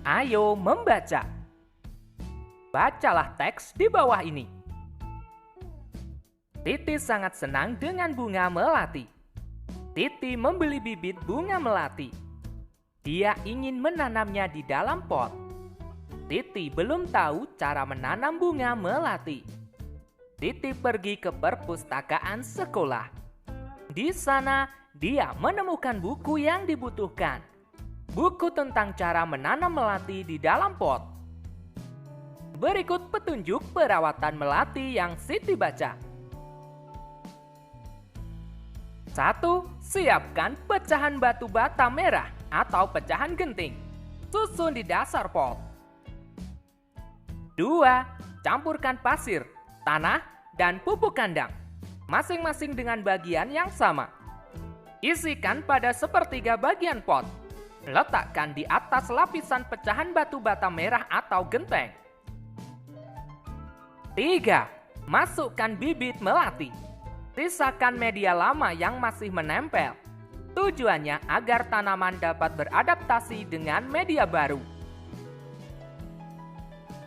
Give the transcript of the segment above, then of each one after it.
Ayo membaca. Bacalah teks di bawah ini. Titi sangat senang dengan bunga melati. Titi membeli bibit bunga melati. Dia ingin menanamnya di dalam pot. Titi belum tahu cara menanam bunga melati. Titi pergi ke perpustakaan sekolah. Di sana, dia menemukan buku yang dibutuhkan. Buku tentang cara menanam melati di dalam pot. Berikut petunjuk perawatan melati yang Siti baca. 1. Siapkan pecahan batu bata merah atau pecahan genting. Susun di dasar pot. 2. Campurkan pasir, tanah, dan pupuk kandang, masing-masing dengan bagian yang sama. Isikan pada sepertiga bagian pot. Letakkan di atas lapisan pecahan batu bata merah atau genteng. 3. Masukkan bibit melati. Sisakan media lama yang masih menempel. Tujuannya agar tanaman dapat beradaptasi dengan media baru.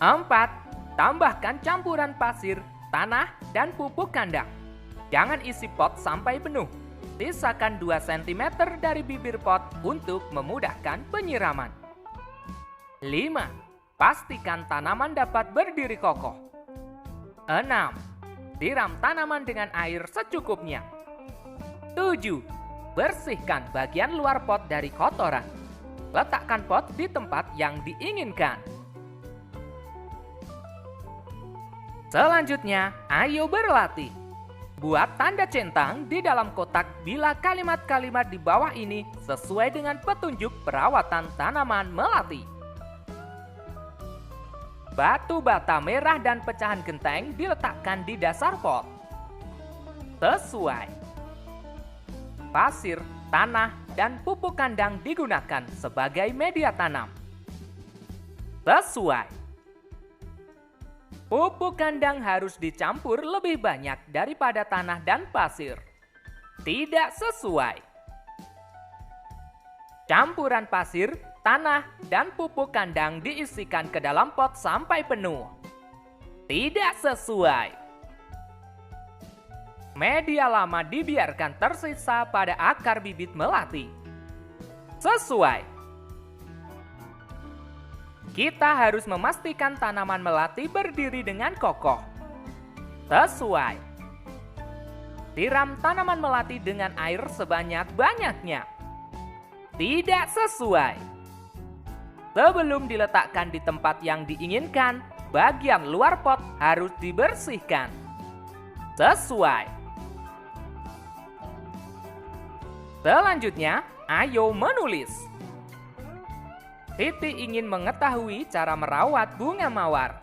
4. Tambahkan campuran pasir, tanah, dan pupuk kandang. Jangan isi pot sampai penuh. Sisakan 2 cm dari bibir pot untuk memudahkan penyiraman. 5. Pastikan tanaman dapat berdiri kokoh. 6. Siram tanaman dengan air secukupnya. 7. Bersihkan bagian luar pot dari kotoran. Letakkan pot di tempat yang diinginkan. Selanjutnya, ayo berlatih. Buat tanda centang di dalam kotak bila kalimat-kalimat di bawah ini sesuai dengan petunjuk perawatan tanaman melati. Batu bata merah dan pecahan genteng diletakkan di dasar pot. Sesuai. Pasir, tanah, dan pupuk kandang digunakan sebagai media tanam. Sesuai. Pupuk kandang harus dicampur lebih banyak daripada tanah dan pasir. Tidak sesuai. Campuran pasir, tanah, dan pupuk kandang diisikan ke dalam pot sampai penuh. Tidak sesuai. Media lama dibiarkan tersisa pada akar bibit melati. Sesuai. Kita harus memastikan tanaman melati berdiri dengan kokoh. Sesuai. Siram tanaman melati dengan air sebanyak-banyaknya. Tidak sesuai. Sebelum diletakkan di tempat yang diinginkan, bagian luar pot harus dibersihkan. Sesuai. Selanjutnya, ayo menulis. Titi ingin mengetahui cara merawat bunga mawar.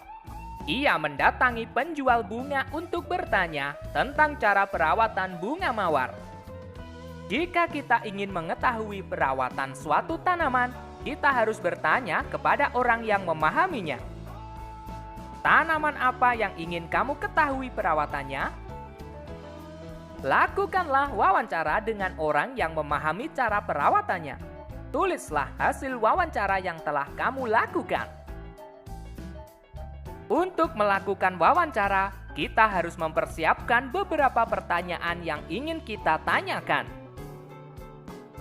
Ia mendatangi penjual bunga untuk bertanya tentang cara perawatan bunga mawar. Jika kita ingin mengetahui perawatan suatu tanaman, kita harus bertanya kepada orang yang memahaminya. Tanaman apa yang ingin kamu ketahui perawatannya? Lakukanlah wawancara dengan orang yang memahami cara perawatannya. Tulislah hasil wawancara yang telah kamu lakukan. Untuk melakukan wawancara, kita harus mempersiapkan beberapa pertanyaan yang ingin kita tanyakan.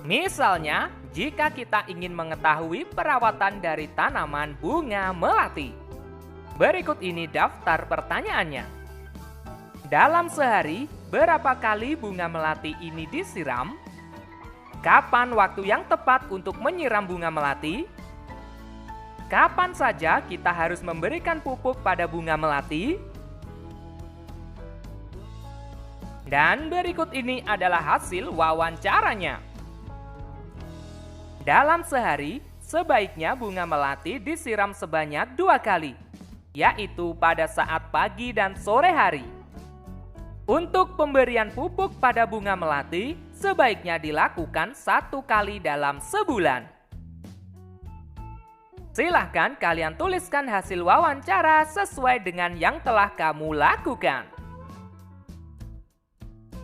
Misalnya, jika kita ingin mengetahui perawatan dari tanaman bunga melati. Berikut ini daftar pertanyaannya. Dalam sehari, berapa kali bunga melati ini disiram? Kapan waktu yang tepat untuk menyiram bunga melati? Kapan saja kita harus memberikan pupuk pada bunga melati? Dan berikut ini adalah hasil wawancaranya. Dalam sehari, sebaiknya bunga melati disiram sebanyak 2 kali, yaitu pada saat pagi dan sore hari. Untuk pemberian pupuk pada bunga melati, sebaiknya dilakukan 1 kali dalam sebulan. Silahkan kalian tuliskan hasil wawancara sesuai dengan yang telah kamu lakukan.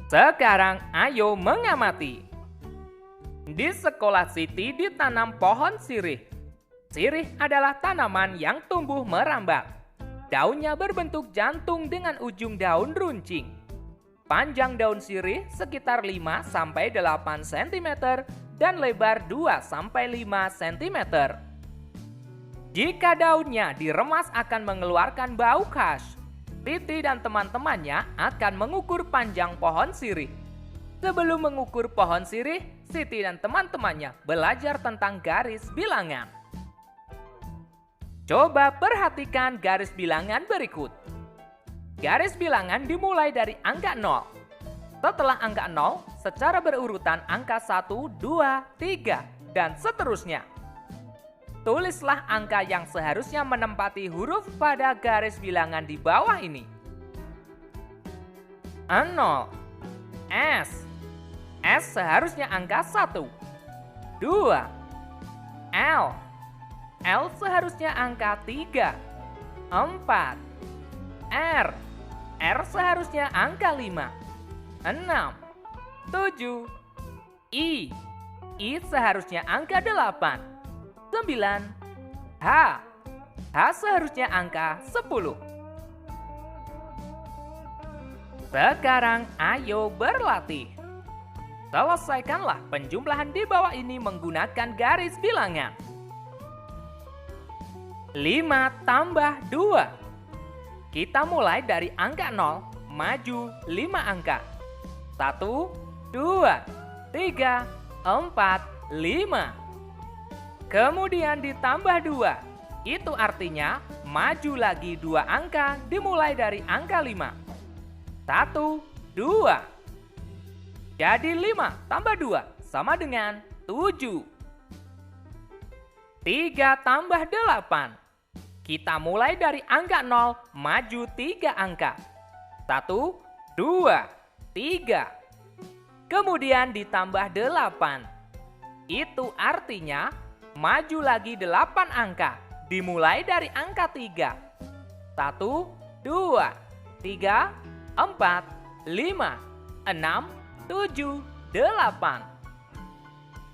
Sekarang ayo mengamati. Di sekolah Siti ditanam pohon sirih. Sirih adalah tanaman yang tumbuh merambat. Daunnya berbentuk jantung dengan ujung daun runcing. Panjang daun sirih sekitar 5-8 cm dan lebar 2-5 cm. Jika daunnya diremas akan mengeluarkan bau khas. Titi dan teman-temannya akan mengukur panjang pohon sirih. Sebelum mengukur pohon sirih, Siti dan teman-temannya belajar tentang garis bilangan. Coba perhatikan garis bilangan berikut. Garis bilangan dimulai dari angka 0. Setelah angka 0, secara berurutan angka 1, 2, 3, dan seterusnya. Tulislah angka yang seharusnya menempati huruf pada garis bilangan di bawah ini. 0. S. S seharusnya angka 1. 2. L. L seharusnya angka 3. 4. R. R seharusnya angka 5. 6. 7. I. I seharusnya angka 8. 9. H. H seharusnya angka 10. Sekarang ayo berlatih. Selesaikanlah penjumlahan di bawah ini menggunakan garis bilangan. 5 tambah 2. Kita mulai dari angka 0, maju 5 angka. 1, 2, 3, 4, 5. Kemudian ditambah 2. Itu artinya maju lagi 2 angka dimulai dari angka 5. 1, 2. Jadi 5 tambah 2 sama dengan 7. 3 tambah 8. Kita mulai dari angka 0, maju 3 angka. 1, 2, 3. Kemudian ditambah 8. Itu artinya maju lagi 8 angka, dimulai dari angka 3. 1, 2, 3, 4, 5, 6, 7, 8.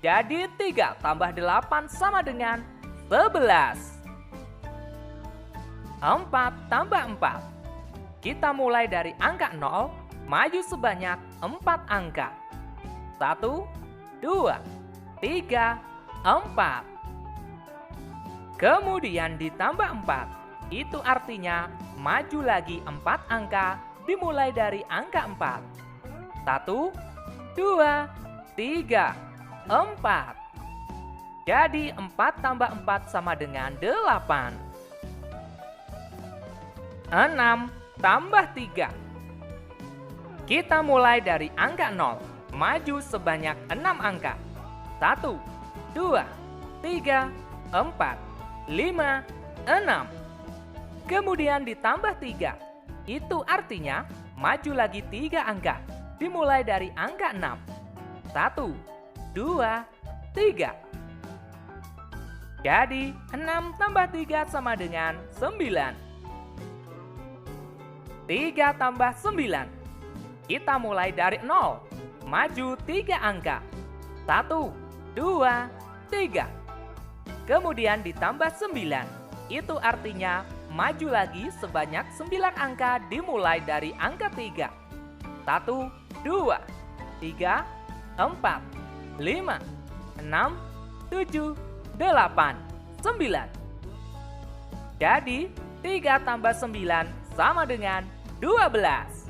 Jadi 3 tambah 8 sama dengan 11. 4 tambah 4. Kita mulai dari angka 0, maju sebanyak 4 angka. 1, 2, 3, 4. Kemudian ditambah 4. Itu artinya maju lagi 4 angka dimulai dari angka 4. 1, 2, 3, 4. Jadi 4 tambah 4 sama dengan 8. 6 tambah 3. Kita mulai dari angka 0, maju sebanyak 6 angka. 1, 2, 3, 4, 5, 6. Kemudian ditambah 3. Itu artinya maju lagi 3 angka, dimulai dari angka 6. 1, 2, 3. Jadi 6 tambah 3 sama dengan 9. 3 tambah 9. Kita mulai dari 0, maju 3 angka. 1, 2, 3. Kemudian ditambah 9. Itu artinya maju lagi sebanyak 9 angka dimulai dari angka 3. 1, 2, 3, 4, 5, 6, 7, 8, 9. Jadi 3 tambah 9 sama dengan 12.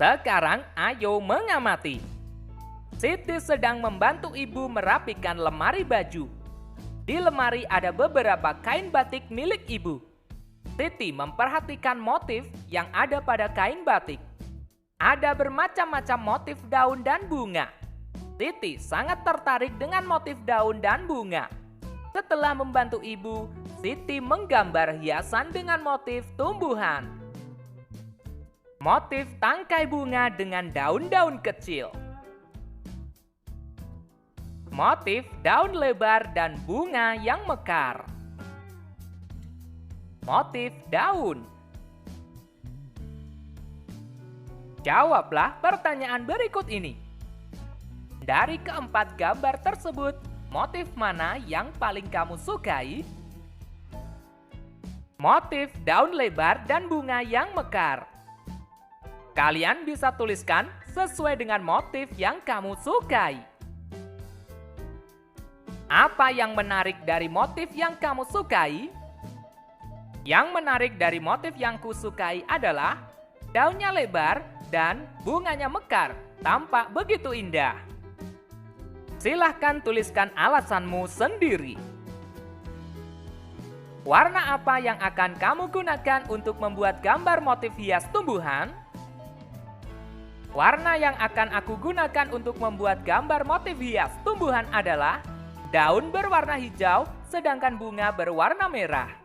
Sekarang ayo mengamati. Siti sedang membantu ibu merapikan lemari baju. Di lemari ada beberapa kain batik milik ibu. Siti memperhatikan motif yang ada pada kain batik. Ada bermacam-macam motif daun dan bunga. Siti sangat tertarik dengan motif daun dan bunga. Setelah membantu ibu, Siti menggambar hiasan dengan motif tumbuhan. Motif tangkai bunga dengan daun-daun kecil. Motif daun lebar dan bunga yang mekar. Motif daun. Jawablah pertanyaan berikut ini. Dari keempat gambar tersebut, motif mana yang paling kamu sukai? Motif daun lebar dan bunga yang mekar. Kalian bisa tuliskan sesuai dengan motif yang kamu sukai. Apa yang menarik dari motif yang kamu sukai? Yang menarik dari motif yang kusukai adalah daunnya lebar dan bunganya mekar, tampak begitu indah. Silahkan tuliskan alasanmu sendiri. Warna apa yang akan kamu gunakan untuk membuat gambar motif hias tumbuhan? Warna yang akan aku gunakan untuk membuat gambar motif hias tumbuhan adalah daun berwarna hijau, sedangkan bunga berwarna merah.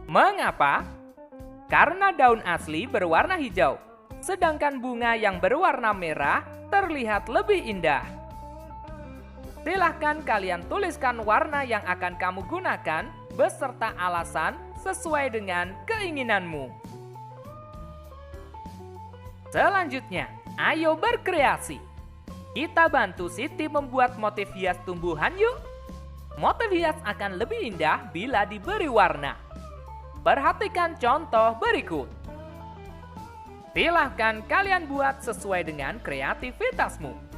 Mengapa? Karena daun asli berwarna hijau, sedangkan bunga yang berwarna merah terlihat lebih indah. Silahkan kalian tuliskan warna yang akan kamu gunakan beserta alasan sesuai dengan keinginanmu. Selanjutnya, ayo berkreasi. Kita bantu Siti membuat motif hias tumbuhan yuk. Motif hias akan lebih indah bila diberi warna. Perhatikan contoh berikut. Silahkan kalian buat sesuai dengan kreativitasmu.